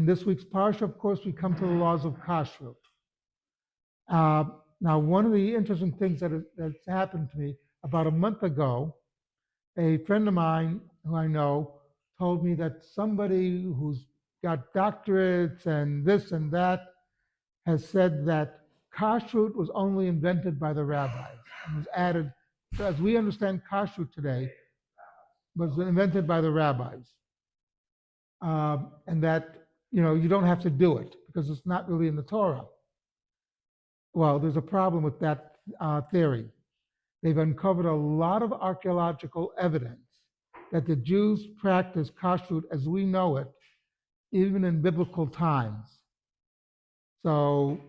in this week's parsha, of course, we come to the laws of kashrut. Uh, Now, one of the interesting things that's happened to me about a month ago, a friend of mine who I know told me that somebody who's got doctorates and this and that has said that kashrut was only invented by the rabbis and was added, as we understand kashrut today, was invented by the rabbis. And that, you don't have to do it because it's not really in the Torah. Well, there's a problem with that theory. They've uncovered a lot of archaeological evidence that the Jews practiced kashrut as we know it, even in biblical times. So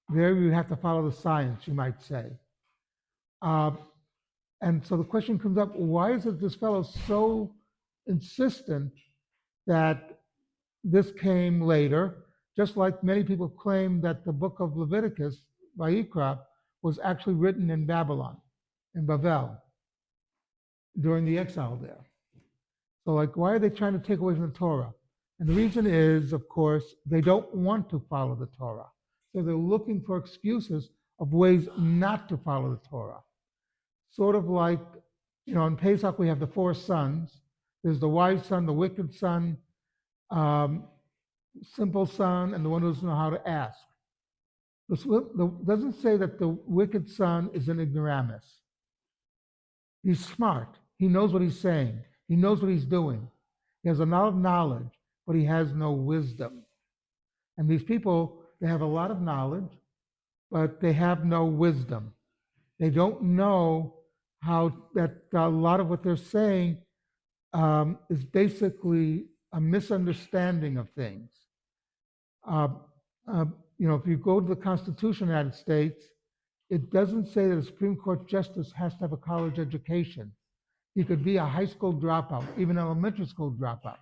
there you have to follow the science, you might say. And so the question comes up, why is it this fellow so insistent that this came later, just like many people claim that the book of Leviticus, Vayikra, was actually written in Babylon, in Bavel, during the exile there. So why are they trying to take away from the Torah? And the reason is, of course, they don't want to follow the Torah. So they're looking for excuses of ways not to follow the Torah. Sort of like, in Pesach we have the four sons. There's the wise son, the wicked son, simple son, and the one who doesn't know how to ask. Doesn't say that the wicked son is an ignoramus. He's smart. He knows what he's saying. He knows what he's doing. He has a lot of knowledge, but he has no wisdom. And these people, they have a lot of knowledge, but they have no wisdom. They don't know how that a lot of what they're saying is basically a misunderstanding of things. If you go to the Constitution of the United States, it doesn't say that a Supreme Court justice has to have a college education. He could be a high school dropout, even an elementary school dropout,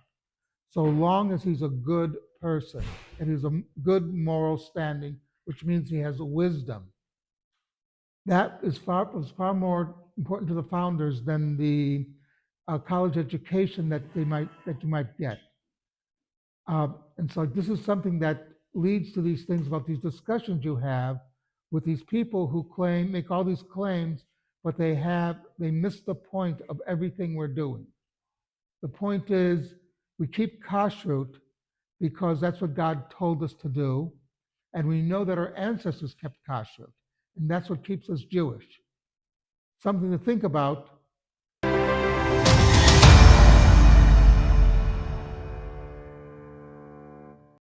so long as he's a good person and he's a good moral standing, which means he has wisdom. That was far more important to the founders than the college education that you might get. And so this is something that leads to these things about these discussions you have with these people who make all these claims, but they miss the point of everything we're doing. The point is we keep kashrut because that's what God told us to do, and we know that our ancestors kept kashrut, and that's what keeps us Jewish. Something to think about